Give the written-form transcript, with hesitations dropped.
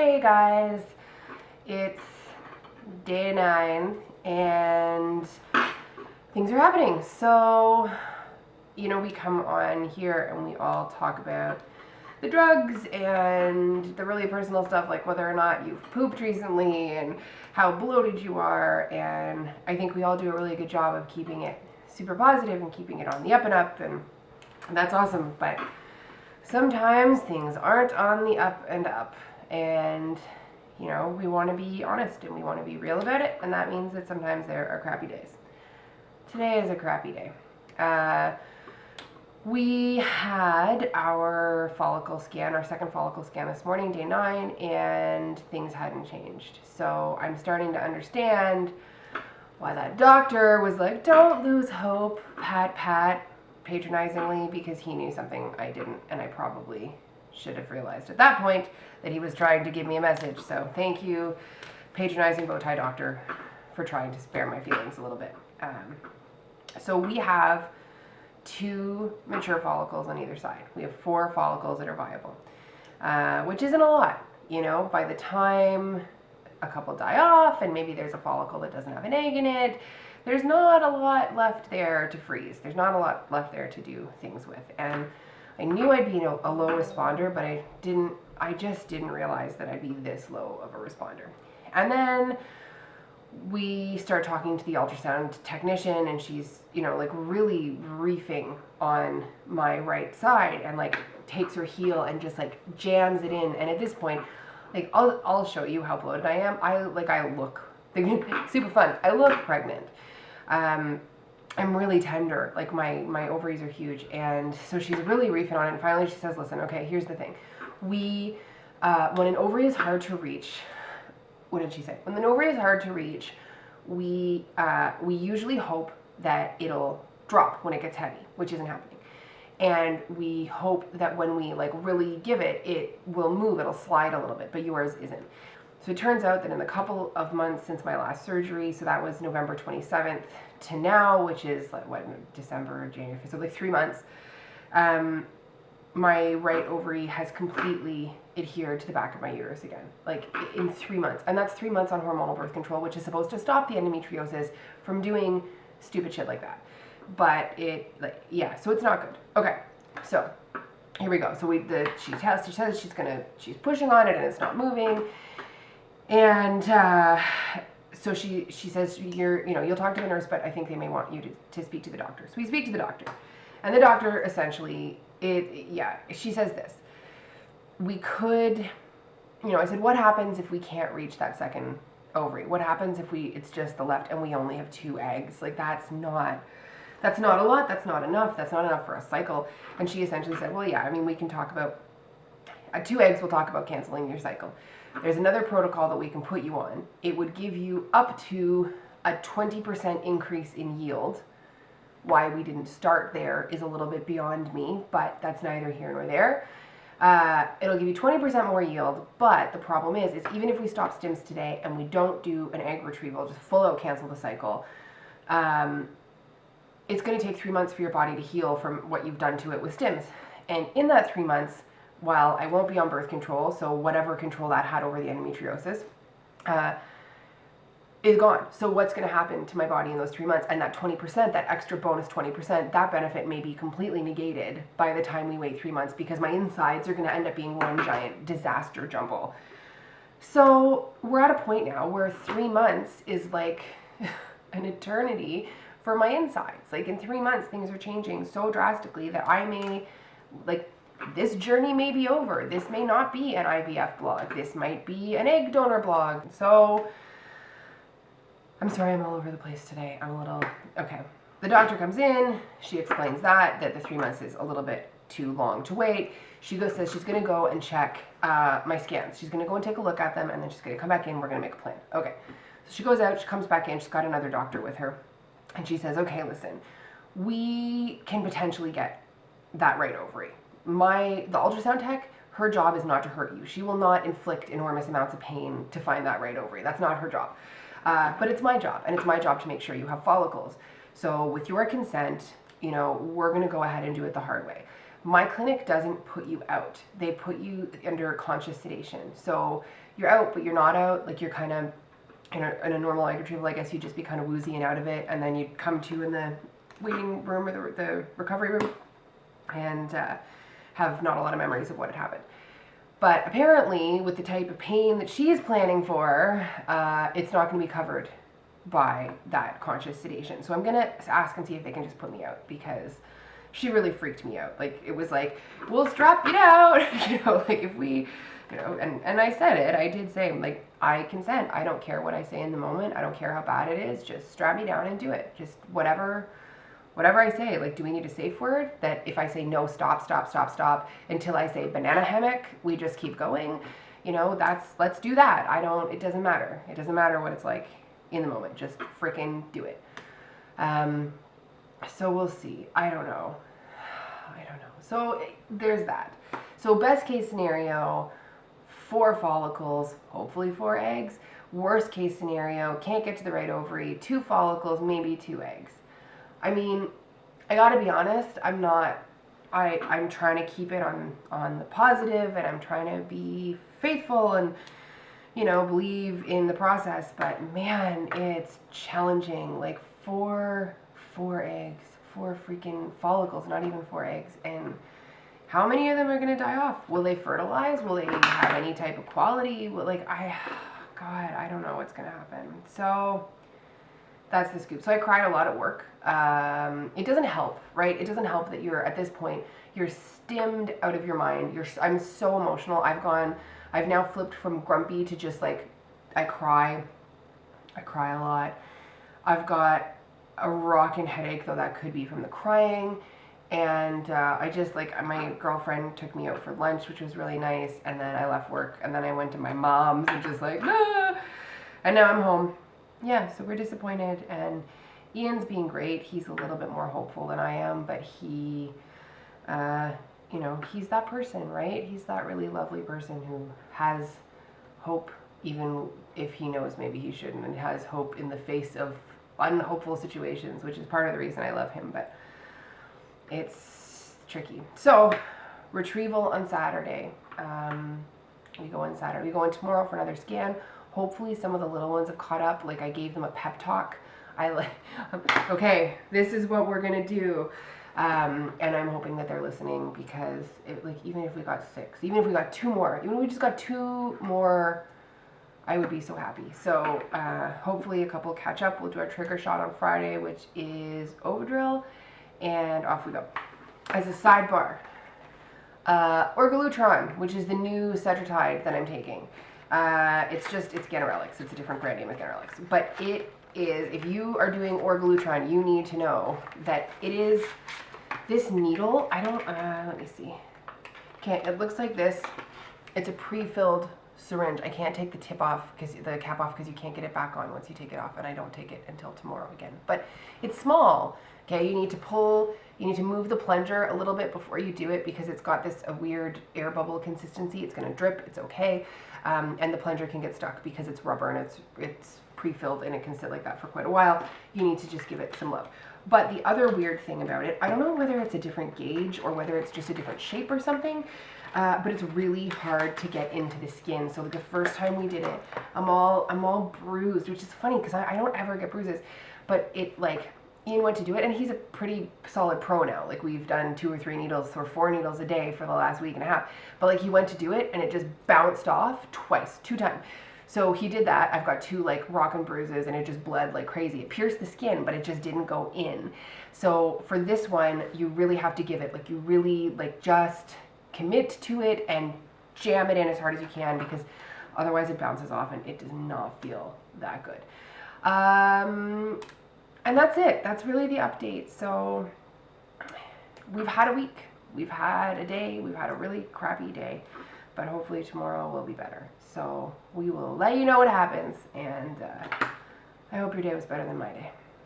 Hey guys, it's day 9 and things are happening. So, we come on here and we all talk about the drugs and the really personal stuff, like whether or not you've pooped recently and how bloated you are. And I think we all do a really good job of keeping it super positive and keeping it on the up and up, and that's awesome. But sometimes things aren't on the up and up. And, we want to be honest and we want to be real about it. And that means that sometimes there are crappy days. Today is a crappy day. We had our follicle scan, our second follicle scan this morning, day 9, and things hadn't changed. So I'm starting to understand why that doctor was like, don't lose hope, pat, patronizingly, because he knew something I didn't, and I probably should have realized at that point that he was trying to give me a message. So thank you, patronizing bow tie doctor, for trying to spare my feelings a little bit. So we have 2 mature follicles on either side. We have 4 follicles that are viable, which isn't a lot. By the time a couple die off and maybe there's a follicle that doesn't have an egg in it, there's not a lot left there to freeze. There's not a lot left there to do things with. And I knew I'd be a low responder, but I just didn't realize that I'd be this low of a responder. And then we start talking to the ultrasound technician, and she's, really reefing on my right side and takes her heel and just jams it in. And at this point, I'll show you how bloated I am. I look super fun. I look pregnant. I'm really tender, my ovaries are huge, and so she's really reefing on it, and finally she says, listen, okay, here's the thing. When an ovary is hard to reach, what did she say? When an ovary is hard to reach, we usually hope that it'll drop when it gets heavy, which isn't happening. And we hope that when we really give it, it will move, it'll slide a little bit, but yours isn't. So it turns out that in the couple of months since my last surgery, so that was November 27th to now, which is December, January, so 3 months, my right ovary has completely adhered to the back of my uterus again, in 3 months. And that's 3 months on hormonal birth control, which is supposed to stop the endometriosis from doing stupid shit like that. But so it's not good. Okay, so here we go. So she says she's pushing on it and it's not moving. And so she says, you'll talk to the nurse, but I think they may want you to speak to the doctor. So we speak to the doctor. And the doctor essentially, she says this. We could, I said, what happens if we can't reach that second ovary? What happens if it's just the left and we only have 2 eggs? That's not a lot. That's not enough. That's not enough for a cycle. And she essentially said, well, yeah, we can talk about 2 eggs. We'll talk about canceling your cycle. There's another protocol that we can put you on. It would give you up to a 20% increase in yield. Why we didn't start there is a little bit beyond me, but that's neither here nor there. It'll give you 20% more yield, but the problem is even if we stop stims today and we don't do an egg retrieval, just full out cancel the cycle, it's going to take 3 months for your body to heal from what you've done to it with stims. And in that 3 months, while I won't be on birth control, so whatever control that had over the endometriosis, is gone. So what's going to happen to my body in those 3 months? And that 20%, that extra bonus 20%, that benefit may be completely negated by the time we wait 3 months, because my insides are going to end up being one giant disaster jumble. So we're at a point now where 3 months is like an eternity for my insides. In 3 months, things are changing so drastically that I may, this journey may be over. This may not be an IVF blog. This might be an egg donor blog. So I'm sorry I'm all over the place today. I'm a little, okay. The doctor comes in. She explains that the 3 months is a little bit too long to wait. She says she's going to go and check my scans. She's going to go and take a look at them, and then she's going to come back in. We're going to make a plan. Okay. So she goes out. She comes back in. She's got another doctor with her. And she says, okay, listen, we can potentially get that right ovary. The ultrasound tech, her job is not to hurt you. She will not inflict enormous amounts of pain to find that right ovary. That's not her job. But it's my job, and it's my job to make sure you have follicles. So with your consent, we're going to go ahead and do it the hard way. My clinic doesn't put you out. They put you under conscious sedation. So you're out, but you're not out. Like you're kind of in a normal egg retrieval, I guess you'd just be kind of woozy and out of it. And then you'd come to in the waiting room or the recovery room and have not a lot of memories of what had happened. But apparently, with the type of pain that she is planning for, it's not going to be covered by that conscious sedation. So I'm going to ask and see if they can just put me out, because she really freaked me out. Like, it was like, we'll strap you down, like if we, and I said it, I did say, like, I consent. I don't care what I say in the moment. I don't care how bad it is. Just strap me down and do it. Just whatever I say. Like, do we need a safe word that if I say no, stop, until I say banana hammock, we just keep going? Let's do that. It doesn't matter. It doesn't matter what it's like in the moment. Just freaking do it. So we'll see. I don't know. So there's that. So best case scenario, 4 follicles, hopefully 4 eggs. Worst case scenario, can't get to the right ovary, 2 follicles, maybe 2 eggs. I mean, I gotta be honest, I'm trying to keep it on the positive, and I'm trying to be faithful and, believe in the process, but man, it's challenging. Like 4 eggs, 4 freaking follicles, not even 4 eggs, and how many of them are gonna die off? Will they fertilize? Will they have any type of quality? I don't know what's gonna happen. So that's the scoop. So I cried a lot at work. It doesn't help, right? It doesn't help that you're, at this point, you're stimmed out of your mind. I'm so emotional. I've now flipped from grumpy to just like, I cry a lot. I've got a rockin' headache, though that could be from the crying. And I just, like, my girlfriend took me out for lunch, which was really nice. And then I left work, and then I went to my mom's and just like, ah! And now I'm home. Yeah, so we're disappointed, and Ian's being great. He's a little bit more hopeful than I am, but he, he's that person, right? He's that really lovely person who has hope, even if he knows maybe he shouldn't, and has hope in the face of unhopeful situations, which is part of the reason I love him, but it's tricky. So, retrieval on Saturday. We go in tomorrow for another scan. Hopefully some of the little ones have caught up. Like, I gave them a pep talk. Okay, this is what we're gonna do. And I'm hoping that they're listening, because even if we got 6, even if we got 2 more, even if we just got 2 more, I would be so happy. So hopefully a couple catch up. We'll do our trigger shot on Friday, which is Ovidril, and off we go. As a sidebar, Orgalutron, which is the new Cetrotide that I'm taking. It's Ganirelix. It's a different brand name of Ganirelix. But it is, if you are doing Orgalutron, you need to know that it is this needle. Let me see. It looks like this. It's a pre-filled syringe. I can't take the cap off because you can't get it back on once you take it off, and I don't take it until tomorrow again. But it's small. Okay, you need to move the plunger a little bit before you do it, because it's got a weird air bubble consistency. It's gonna drip. It's okay, and the plunger can get stuck because it's rubber and it's pre-filled, and it can sit like that for quite a while. You need to just give it some love. But the other weird thing about it, I don't know whether it's a different gauge or whether it's just a different shape or something, but it's really hard to get into the skin. So the first time we did it, I'm all bruised, which is funny because I don't ever get bruises, but Ian went to do it, and he's a pretty solid pro now. Like, we've done 2 or 3 needles or 4 needles a day for the last week and a half. But he went to do it, and it just bounced off 2 times. So he did that. I've got 2 rockin' bruises, and it just bled like crazy. It pierced the skin, but it just didn't go in. So for this one, you really have to give it, you really just commit to it and jam it in as hard as you can, because otherwise it bounces off and it does not feel that good. And that's it. That's really the update. So we've had a week. We've had a day. We've had a really crappy day. But hopefully tomorrow will be better. So we will let you know what happens. And I hope your day was better than my day.